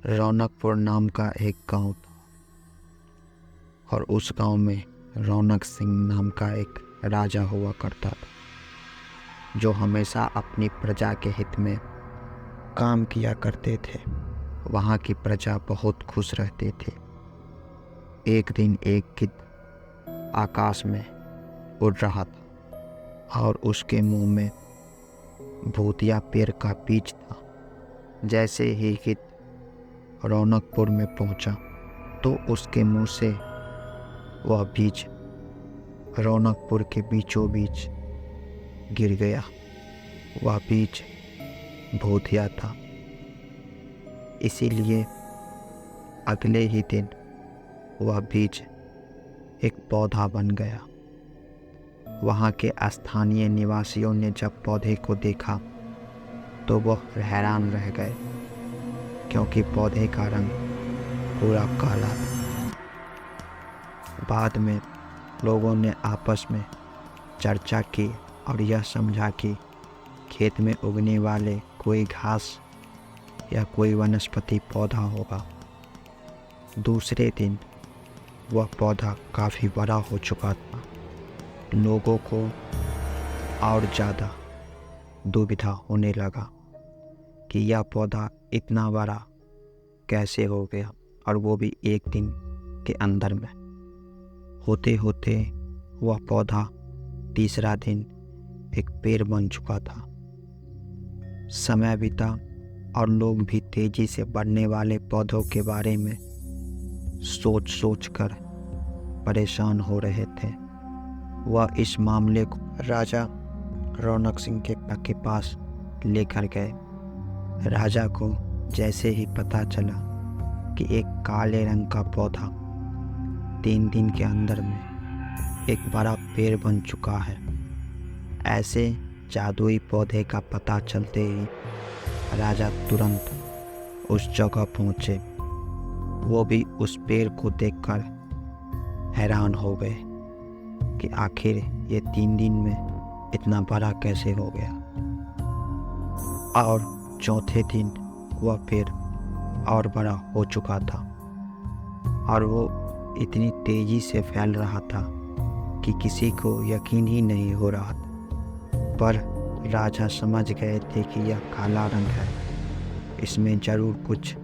रौनकपुर नाम का एक गांव था और उस गांव में रौनक सिंह नाम का एक राजा हुआ करता था जो हमेशा अपनी प्रजा के हित में काम किया करते थे। वहाँ की प्रजा बहुत खुश रहते थे। एक दिन एक गिद्ध आकाश में उड़ रहा था और उसके मुंह में भूतिया पेड़ का बीज था। जैसे ही गिद्ध रौनकपुर में पहुंचा तो उसके मुंह से वह बीज रौनकपुर के बीचों बीच गिर गया। वह बीज भूतिया था, इसीलिए अगले ही दिन वह बीज एक पौधा बन गया। वहाँ के स्थानीय निवासियों ने जब पौधे को देखा तो वह हैरान रह गए, क्योंकि पौधे का रंग पूरा काला था। बाद में लोगों ने आपस में चर्चा की और यह समझा कि खेत में उगने वाले कोई घास या कोई वनस्पति पौधा होगा। दूसरे दिन वह पौधा काफ़ी बड़ा हो चुका था। लोगों को और ज़्यादा दुविधा होने लगा कि यह पौधा इतना बड़ा कैसे हो गया, और वो भी एक दिन के अंदर में। होते होते वह पौधा तीसरा दिन एक पेड़ बन चुका था। समय बीता और लोग भी तेजी से बढ़ने वाले पौधों के बारे में सोच सोच कर परेशान हो रहे थे। वह इस मामले को राजा रौनक सिंह के पास लेकर गए। राजा को जैसे ही पता चला कि एक काले रंग का पौधा 3 दिन के अंदर में एक बड़ा पेड़ बन चुका है, ऐसे जादुई पौधे का पता चलते ही राजा तुरंत उस जगह पहुंचे। वो भी उस पेड़ को देखकर हैरान हो गए कि आखिर ये 3 दिन में इतना बड़ा कैसे हो गया। और चौथे दिन वह पेड़ और बड़ा हो चुका था और वो इतनी तेजी से फैल रहा था कि किसी को यकीन ही नहीं हो रहा था। पर राजा समझ गए थे कि यह काला रंग है, इसमें जरूर कुछ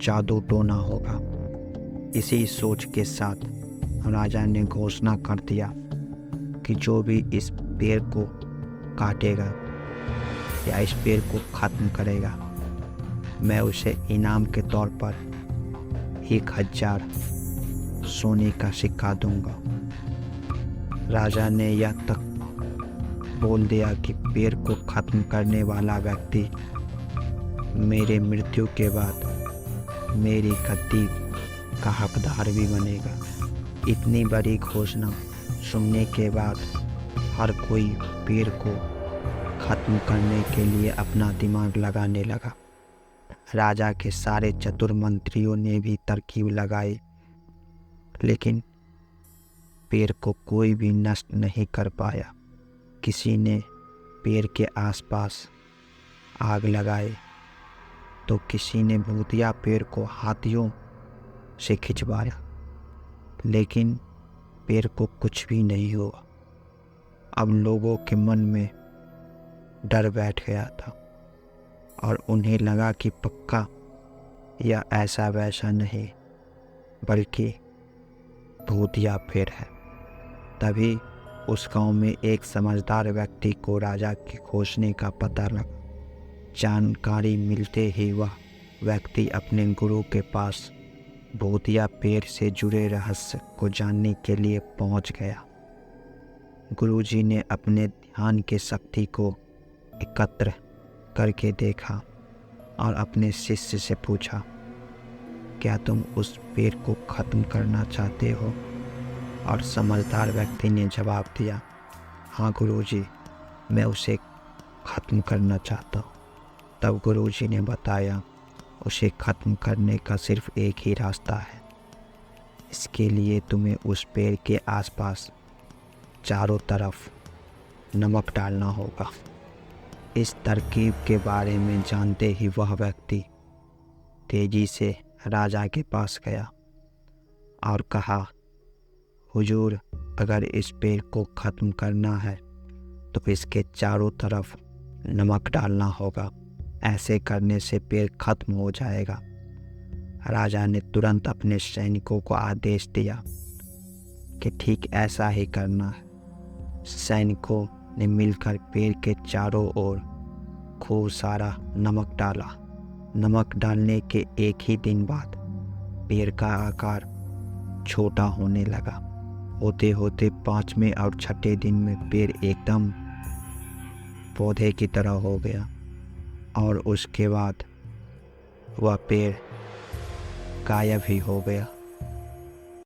जादू टोना होगा। इसी सोच के साथ राजा ने घोषणा कर दिया कि जो भी इस पेड़ को काटेगा या इस पेड़ को ख़त्म करेगा, मैं उसे इनाम के तौर पर 1000 सोने का सिक्का दूंगा। राजा ने यह तक बोल दिया कि पेड़ को ख़त्म करने वाला व्यक्ति मेरे मृत्यु के बाद मेरी गद्दी का हकदार भी बनेगा। इतनी बड़ी घोषणा सुनने के बाद हर कोई पेड़ को ख़त्म करने के लिए अपना दिमाग लगाने लगा। राजा के सारे चतुर मंत्रियों ने भी तरकीब लगाई, लेकिन पेड़ को कोई भी नष्ट नहीं कर पाया। किसी ने पेड़ के आसपास आग लगाई तो किसी ने भूतिया पेड़ को हाथियों से खिंचवाया, लेकिन पेड़ को कुछ भी नहीं हुआ। अब लोगों के मन में डर बैठ गया था और उन्हें लगा कि पक्का यह ऐसा वैसा नहीं बल्कि भूतिया पेड़ है। तभी उस गांव में एक समझदार व्यक्ति को राजा की घोषणा का पता लगा। जानकारी मिलते ही वह व्यक्ति अपने गुरु के पास भूतिया पेड़ से जुड़े रहस्य को जानने के लिए पहुंच गया। गुरुजी ने अपने ध्यान की शक्ति को एकत्र करके देखा और अपने शिष्य से पूछा, क्या तुम उस पेड़ को ख़त्म करना चाहते हो? और समझदार व्यक्ति ने जवाब दिया, हाँ गुरुजी, मैं उसे ख़त्म करना चाहता हूँ। तब गुरुजी ने बताया, उसे ख़त्म करने का सिर्फ एक ही रास्ता है। इसके लिए तुम्हें उस पेड़ के आसपास चारों तरफ नमक डालना होगा। इस तरकीब के बारे में जानते ही वह व्यक्ति तेजी से राजा के पास गया और कहा, हुजूर, अगर इस पेड़ को ख़त्म करना है तो इसके चारों तरफ नमक डालना होगा। ऐसे करने से पेड़ ख़त्म हो जाएगा। राजा ने तुरंत अपने सैनिकों को आदेश दिया कि ठीक ऐसा ही करना है। सैनिकों ने मिलकर पेड़ के चारों ओर खूब सारा नमक डाला। नमक डालने के एक ही दिन बाद पेड़ का आकार छोटा होने लगा। होते होते 5वें और 6ठे दिन में पेड़ एकदम पौधे की तरह हो गया और उसके बाद वह पेड़ गायब ही हो गया।